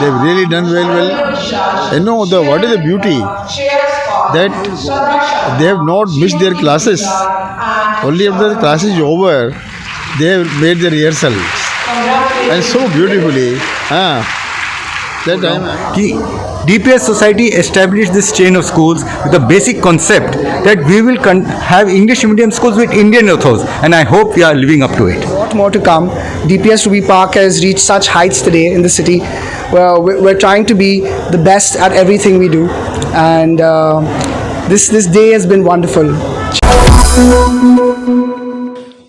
They've really done well. You know what is the beauty that they have not missed their classes. Only after the class is over, they have made the rehearsals and so beautifully. That time. कि DPS society established this chain of schools with a basic concept that we will have English medium schools with Indian authors, and I hope we are living up to it. Lot more to come. DPS Ruby Park has reached such heights today in the city. Well, we're trying to be the best at everything we do, and this day has been wonderful.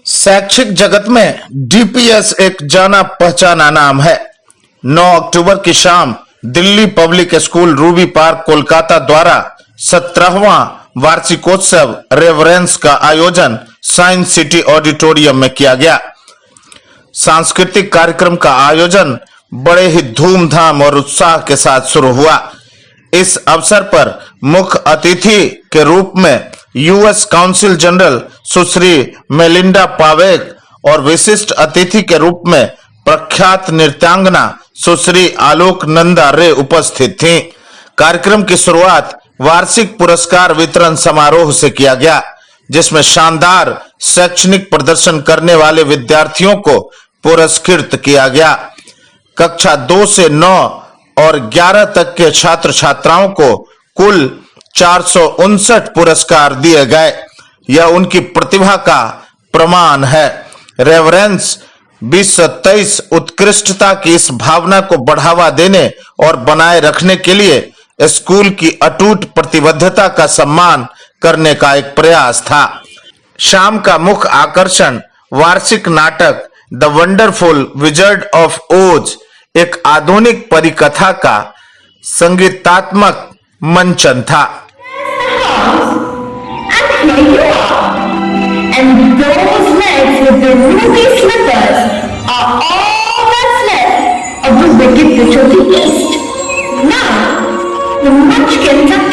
शैक्षिक जगत में DPS एक जाना पहचाना नाम है। 9 अक्टूबर की शाम Delhi public school Ruby park Kolkata द्वारा 17वां वार्षिकोत्सव रेवरेंस का आयोजन साइंस सिटी ऑडिटोरियम में किया गया। सांस्कृतिक कार्यक्रम का आयोजन बड़े ही धूमधाम और उत्साह के साथ शुरू हुआ। इस अवसर पर मुख्य अतिथि के रूप में यूएस काउंसिल जनरल सुश्री मेलिंडा पावेक और विशिष्ट अतिथि के रूप में प्रख्यात नृत्यांगना सुश्री आलोक नंदा रे उपस्थित थीं। कार्यक्रम की शुरुआत वार्षिक पुरस्कार वितरण समारोह से किया गया, जिसमें शानदार शैक्षणिक प्रदर्शन करने वाले विद्यार्थियों को पुरस्कृत किया गया। कक्षा 2 से 9 और 11 तक के छात्र छात्राओं को कुल 459 पुरस्कार दिए गए। यह उनकी प्रतिभा का प्रमाण है। रेवरेंस 2023 उत्कृष्टता की इस भावना को बढ़ावा देने और बनाए रखने के लिए स्कूल की अटूट प्रतिबद्धता का सम्मान करने का एक प्रयास था। शाम का मुख्य आकर्षण वार्षिक नाटक द वंडरफुल विजर्ड ऑफ ओज, एक आधुनिक परिकथा का संगीतात्मक मंचन था। And those legs with the ruby slippers are all that's left of the wicked witch of the east. Now, the munchkins are...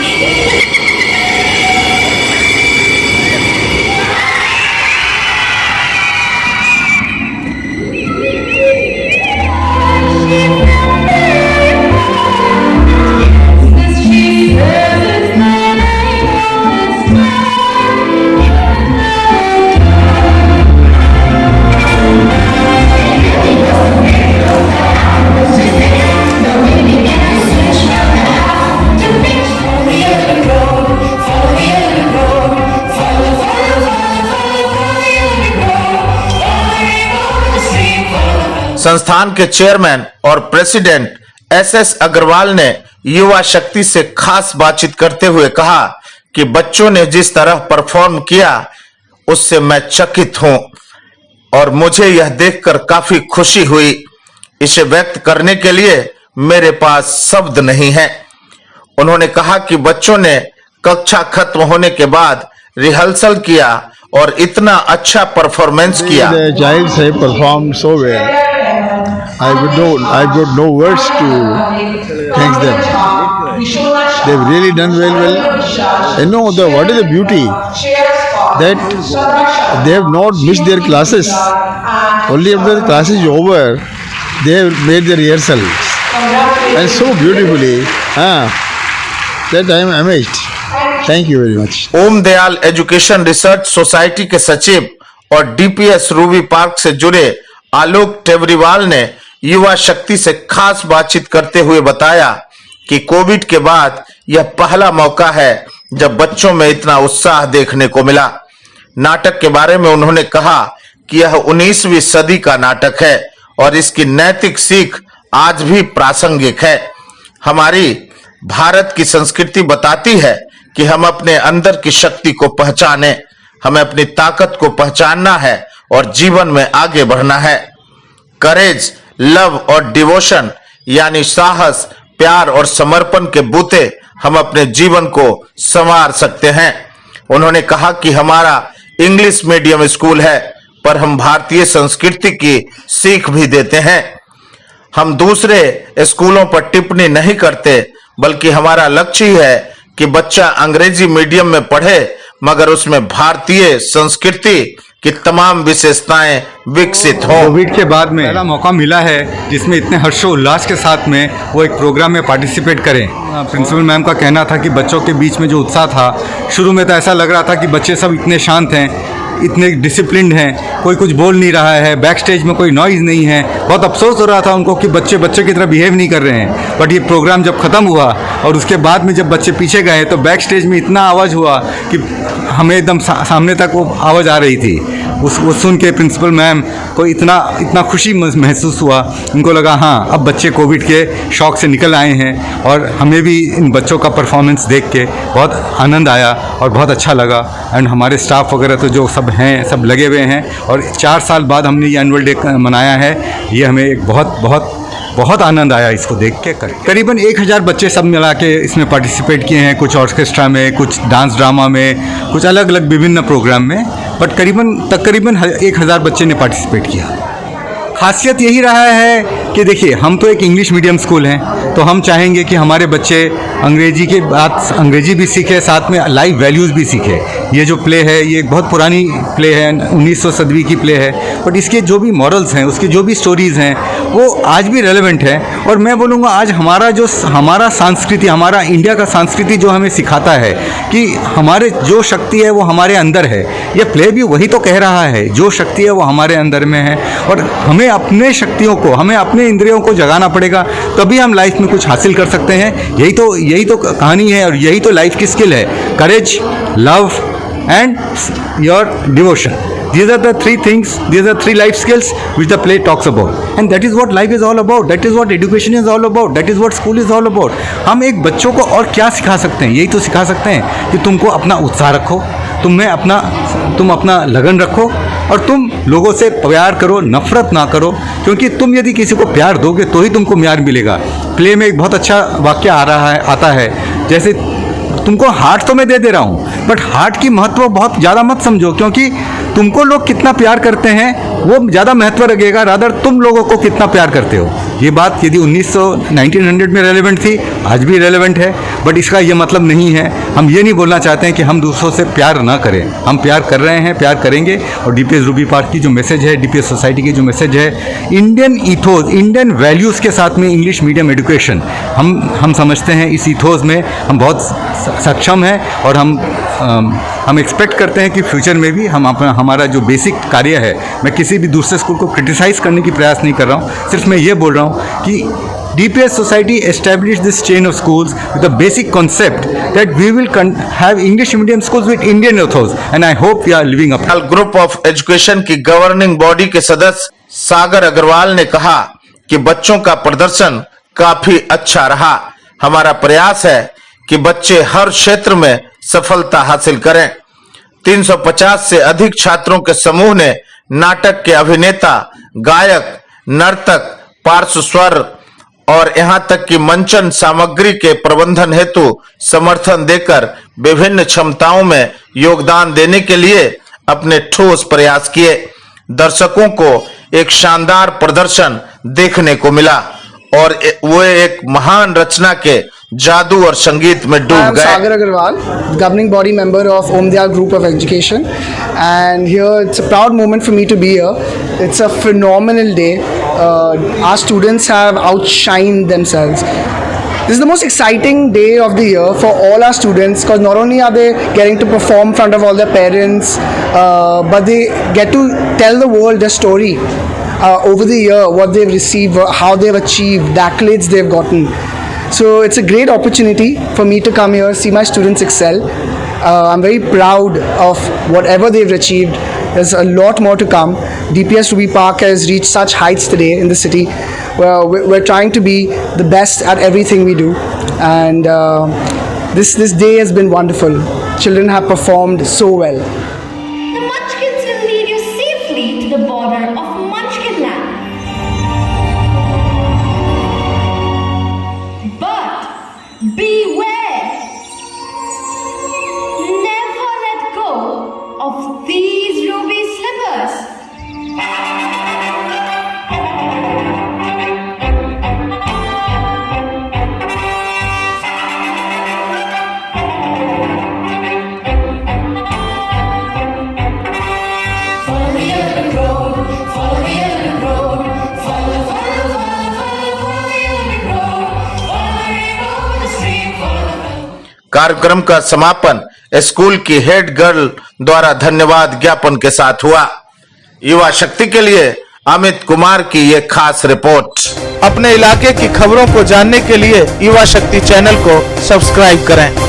संस्थान के चेयरमैन और प्रेसिडेंट एसएस अग्रवाल ने युवा शक्ति से खास बातचीत करते हुए कहा कि बच्चों ने जिस तरह परफॉर्म किया उससे मैं चकित हूं और मुझे यह देखकर काफी खुशी हुई। इसे व्यक्त करने के लिए मेरे पास शब्द नहीं है। उन्होंने कहा कि बच्चों ने कक्षा खत्म होने के बाद रिहर्सल किया और इतना अच्छा परफॉर्मेंस किया। The child have performed so well. I've got no words to thank them. They've really done well. You know what is the beauty that they have not missed their classes. Only after the class is over, they have made the rehearsals and so beautifully. That I am amazed. Thank you very much. Om Dayal education research society के सचिव और DPS Ruby park से जुड़े आलोक टेवरीवाल ने युवा शक्ति से खास बातचीत करते हुए बताया कि कोविड के बाद यह पहला मौका है जब बच्चों में इतना उत्साह देखने को मिला। नाटक के बारे में उन्होंने कहा कि यह 19वीं सदी का नाटक है और इसकी नैतिक सीख आज भी प्रासंगिक है। हमारी भारत की संस्कृति बताती है कि हम अपने अंदर की शक्ति को पहचानें, हमें अपनी ताकत को पहचानना है और जीवन में आगे बढ़ना है। करेज, लव और डिवोशन यानी साहस, प्यार और समर्पण के बूते हम अपने जीवन को संवार सकते हैं। उन्होंने कहा कि हमारा इंग्लिश मीडियम स्कूल है, पर हम भारतीय संस्कृति की सीख भी देते हैं। हम दूसरे स्कूलों पर टिप्पणी नहीं करते, बल्कि हमारा लक्ष्य ही है कि बच्चा अंग्रेजी मीडियम में पढ़े मगर उसमें भारतीय संस्कृति की तमाम विशेषताएं विकसित हो। कोविड के बाद में पहला मौका मिला है जिसमें इतने हर्षोल्लास के साथ में वो एक प्रोग्राम में पार्टिसिपेट करें। प्रिंसिपल मैम का कहना था कि बच्चों के बीच में जो उत्साह था, शुरू में तो ऐसा लग रहा था कि बच्चे सब इतने शांत हैं, इतने डिसिप्लिन्ड हैं, कोई कुछ बोल नहीं रहा है, बैक स्टेज में कोई नॉइज़ नहीं है। बहुत अफसोस हो रहा था उनको कि बच्चे बच्चे की तरह बिहेव नहीं कर रहे हैं। बट ये प्रोग्राम जब ख़त्म हुआ और उसके बाद में जब बच्चे पीछे गए तो बैक स्टेज में इतना आवाज़ हुआ कि हमें एकदम सामने तक वो आवाज़ आ रही थी। वो सुन के प्रिंसिपल मैम को इतना खुशी महसूस हुआ। उनको लगा हाँ, अब बच्चे कोविड के शौक से निकल आए हैं। और हमें भी इन बच्चों का परफॉर्मेंस देख के बहुत आनंद आया और बहुत अच्छा लगा। एंड हमारे स्टाफ वगैरह तो जो सब हैं, सब लगे हुए हैं। और 4 साल बाद हमने ये एनुअल डे मनाया है। ये हमें एक बहुत आनंद आया इसको देख के। करीबन 1000 बच्चे सब मिला के इसमें पार्टिसिपेट किए हैं, कुछ ऑर्केस्ट्रा में, कुछ डांस ड्रामा में, कुछ अलग अलग विभिन्न प्रोग्राम में। बट तकरीबन 1000 बच्चे ने पार्टिसिपेट किया। खासियत यही रहा है कि देखिए, हम तो एक इंग्लिश मीडियम स्कूल हैं, तो हम चाहेंगे कि हमारे बच्चे अंग्रेजी भी सीखें, साथ में लाइफ वैल्यूज़ भी सीखें। ये जो प्ले है, ये एक बहुत पुरानी प्ले है, 1900 सदी की प्ले है। बट इसके जो भी मॉरल्स हैं, उसकी जो भी स्टोरीज़ हैं, वो आज भी रेलेवेंट है। और मैं बोलूँगा आज हमारा संस्कृति, हमारा इंडिया का संस्कृति जो हमें सिखाता है कि हमारे जो शक्ति है वो हमारे अंदर है। ये प्ले भी वही तो कह रहा है, जो शक्ति है वो हमारे अंदर में है। और हमें अपने शक्तियों को, हमें अपने इंद्रियों को जगाना पड़ेगा, तभी हम लाइफ में कुछ हासिल कर सकते हैं। यही तो कहानी है और यही तो लाइफ की स्किल है। Courage, love and your devotion, these are the 3 things, these are 3 life skills which the play talks about, and that is what life is all about, that is what education is all about, that is what school is all about. हम एक बच्चों को और क्या सिखा सकते हैं? यही तो सिखा सकते हैं कि तुमको अपना उत्साह रखो, तुम अपना लगन रखो और तुम लोगों से प्यार करो, नफरत ना करो। क्योंकि तुम यदि किसी को प्यार दोगे तो ही तुमको प्यार मिलेगा। प्ले में एक बहुत अच्छा वाक्य आता है, जैसे तुमको हार्ट तो मैं दे रहा हूँ, बट हार्ट की महत्व बहुत ज़्यादा मत समझो, क्योंकि तुमको लोग कितना प्यार करते हैं वो ज़्यादा महत्व रखेगा, रादर तुम लोगों को कितना प्यार करते हो। ये बात यदि 1900 में रेलेवेंट थी, आज भी रेलेवेंट है। बट इसका ये मतलब नहीं है, हम ये नहीं बोलना चाहते हैं कि हम दूसरों से प्यार ना करें। हम प्यार कर रहे हैं, प्यार करेंगे। और डीपीएस रूबी पार्क की जो मैसेज है, डीपीएस सोसाइटी की जो मैसेज है, इंडियन ईथोस, इंडियन वैल्यूज़ के साथ में इंग्लिश मीडियम एजुकेशन, हम समझते हैं इस ईथोस में हम बहुत सक्षम हैं। और हम एक्सपेक्ट करते हैं कि फ्यूचर में भी हमारा जो बेसिक कार्य है, मैं किसी भी दूसरे स्कूल को क्रिटिसाइज़ करने की प्रयास नहीं कर रहा हूँ, सिर्फ मैं ये बोल रहा हूँ कि DPS society established this chain of schools with a basic concept that we will have English medium schools with Indian ethos, and I hope we are living up. Group of education की governing body के सदस्य सागर अग्रवाल ने कहा कि बच्चों का प्रदर्शन काफी अच्छा रहा। हमारा प्रयास है कि बच्चे हर क्षेत्र में सफलता हासिल करें। 350 से अधिक छात्रों के समूह ने नाटक के अभिनेता, गायक, नर्तक, पार्श्व स्वर और यहां तक कि मंचन सामग्री के प्रबंधन हेतु समर्थन देकर विभिन्न क्षमताओं में योगदान देने के लिए अपने ठोस प्रयास किए। दर्शकों को एक शानदार प्रदर्शन देखने को मिला और वो एक महान रचना के जादू और संगीत में डूब गए। Sagar Agarwal, governing body member of Om Dayal Group of Education, and here it's a proud moment for me to be here. It's a phenomenal day. Our students have outshined themselves. This is the most exciting day of the year for all our students, because not only are they getting to perform in front of all their parents, but they get to tell the world their story over the year, what they've received, how they've achieved, the accolades they've gotten. So it's a great opportunity for me to come here, see my students excel. I'm very proud of whatever they've achieved. There's a lot more to come. DPS Ruby Park has reached such heights today in the city. We're trying to be the best at everything we do, and this day has been wonderful. Children have performed so well. The Munchkins will lead you safely to the border of Munchkin land. But beware! Never let go of these ruby slippers. कार्यक्रम का समापन school की head girl द्वारा धन्यवाद ज्ञापन के साथ हुआ। युवा शक्ति के लिए अमित कुमार की ये खास रिपोर्ट। अपने इलाके की खबरों को जानने के लिए युवा शक्ति चैनल को सब्सक्राइब करें।